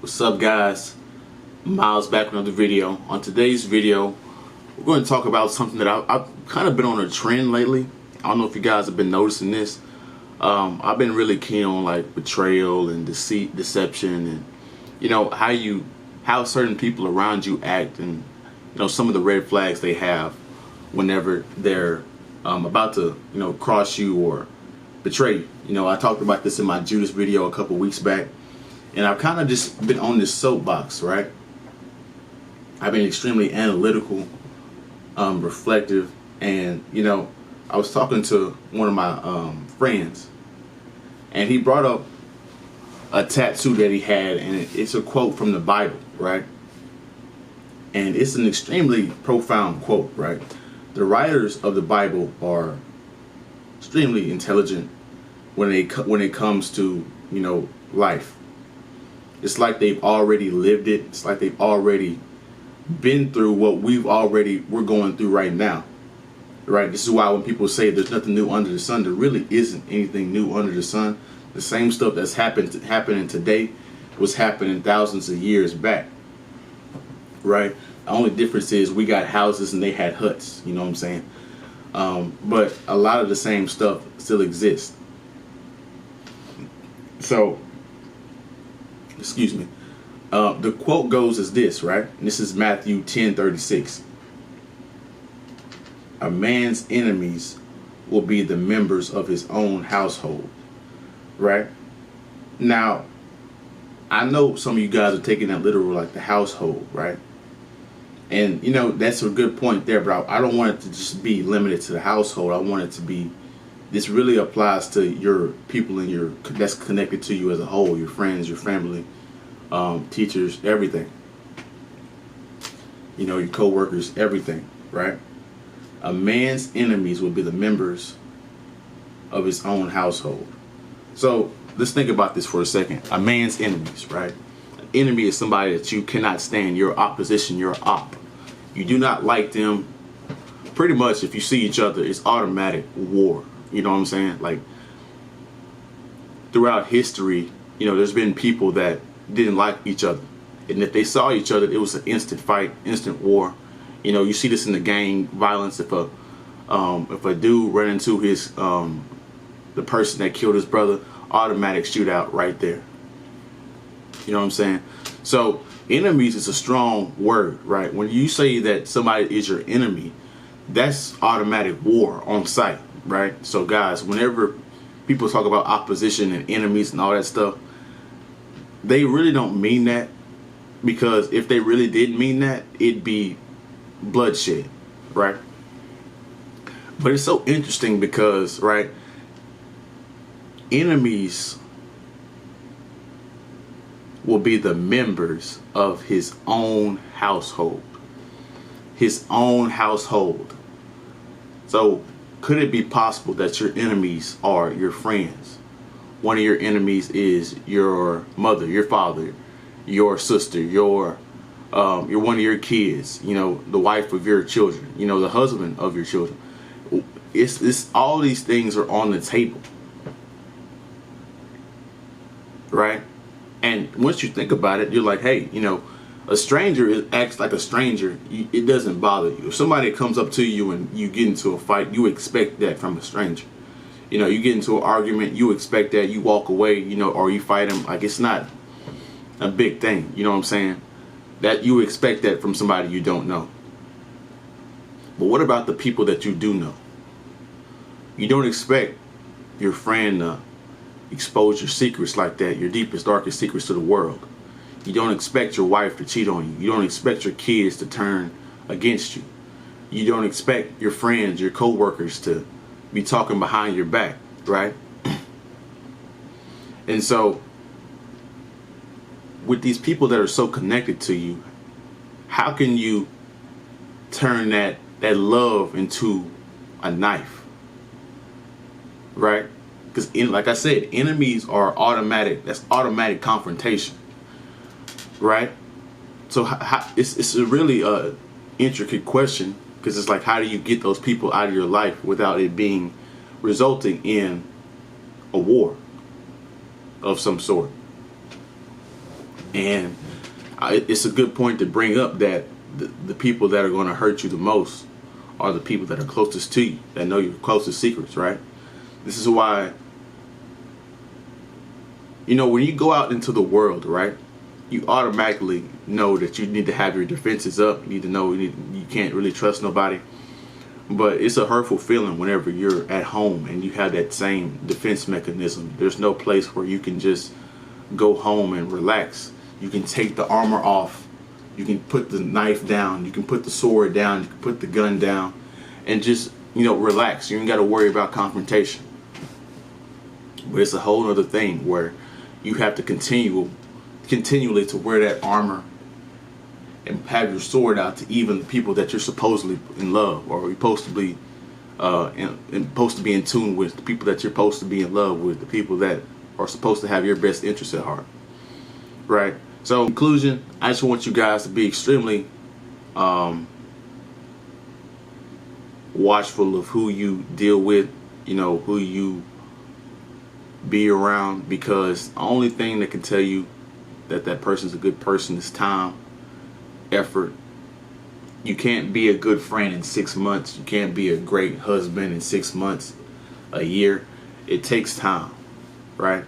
What's up, guys? Miles back with another video. On today's video, we're going to talk about something that I've kind of been on a trend lately. I don't know if you guys have been noticing this. I've been really keen on like betrayal and deceit, deception, and how certain people around you act, and some of the red flags they have whenever they're about to cross you or betray you. I talked about this in my Judas video a couple weeks back. And I've kind of just been on this soapbox, right? I've been extremely analytical, reflective, and I was talking to one of my friends, and he brought up a tattoo that he had, and it's a quote from the Bible, right? And it's an extremely profound quote, right? The writers of the Bible are extremely intelligent when it comes to life. It's like they've already lived it. It's like they've already been through what we're going through right now. Right? This is why when people say there's nothing new under the sun, there really isn't anything new under the sun. The same stuff that's happening today was happening thousands of years back. Right? The only difference is we got houses and they had huts. You know what I'm saying? But a lot of the same stuff still exists. So, excuse me. The quote goes as this, right? And this is Matthew 10:36. A man's enemies will be the members of his own household. Right? Now, I know some of you guys are taking that literal, like the household, right? And that's a good point there, but I don't want it to just be limited to the household. I want it to be, this really applies to your people that's connected to you as a whole, your friends, your family, teachers, everything. Your co-workers, everything, right? A man's enemies will be the members of his own household. So let's think about this for a second. A man's enemies, right? An enemy is somebody that you cannot stand. Your opposition, your op. You do not like them. Pretty much, if you see each other, it's automatic war. You know what I'm saying? Like, throughout history, there's been people that didn't like each other. And if they saw each other, it was an instant fight, instant war. You see this in the gang violence. If a dude ran into his the person that killed his brother, automatic shootout right there. You know what I'm saying? So enemies is a strong word, right? When you say that somebody is your enemy, that's automatic war on sight, right? So guys, whenever people talk about opposition and enemies and all that stuff, they really don't mean that, because if they really did mean that, it'd be bloodshed, right? But it's so interesting because, right, enemies will be the members of his own household. His own household. So could it be possible that your enemies are your friends? One of your enemies is your mother, your father, your sister, your one of your kids, the wife of your children, the husband of your children. It's all these things are on the table. Right? And once you think about it, you're like, hey, a stranger acts like a stranger. It doesn't bother you. If somebody comes up to you and you get into a fight, you expect that from a stranger. You get into an argument, you expect that, you walk away, or you fight them. Like, it's not a big thing. You know what I'm saying? That you expect that from somebody you don't know. But what about the people that you do know? You don't expect your friend to expose your secrets like that, your deepest, darkest secrets to the world. You don't expect your wife to cheat on you. You don't expect your kids to turn against you. You don't expect your friends, your co-workers to be talking behind your back, right? And so, with these people that are so connected to you, how can you turn that love into a knife, right? Because, like I said, enemies are automatic. That's automatic confrontation, right? So it's a really intricate question, because it's like, how do you get those people out of your life without it resulting in a war of some sort? And it's a good point to bring up that the people that are going to hurt you the most are the people that are closest to you, that know your closest secrets, right? This is why, you know, when you go out into the world, right, you automatically know that you need to have your defenses up. You need to know you can't really trust nobody. But it's a hurtful feeling whenever you're at home and you have that same defense mechanism. There's no place where you can just go home and relax. You can take the armor off. You can put the knife down. You can put the sword down. You can put the gun down and just, you know, relax. You ain't got to worry about confrontation. But it's a whole other thing where you have to continually to wear that armor and have your sword out to even the people that you're supposedly in love, or you're supposed to be supposed to be in tune with, the people that you're supposed to be in love with, the people that are supposed to have your best interests at heart, right? So in conclusion, I just want you guys to be extremely watchful of who you deal with, you know, who you be around, because the only thing that can tell you that that person's a good person is time, effort. You can't be a good friend in 6 months. You can't be a great husband in 6 months, a year. It takes time, right?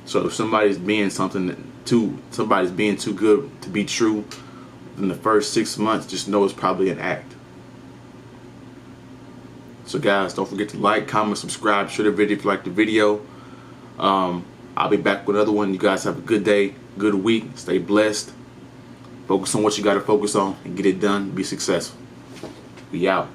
So if somebody's being too good to be true in the first 6 months, just know it's probably an act. So guys, don't forget to like, comment, subscribe, share the video if you like the video. I'll be back with another one. You guys have a good day, good week, stay blessed. Focus on what you got to focus on and get it done. Be successful. We out.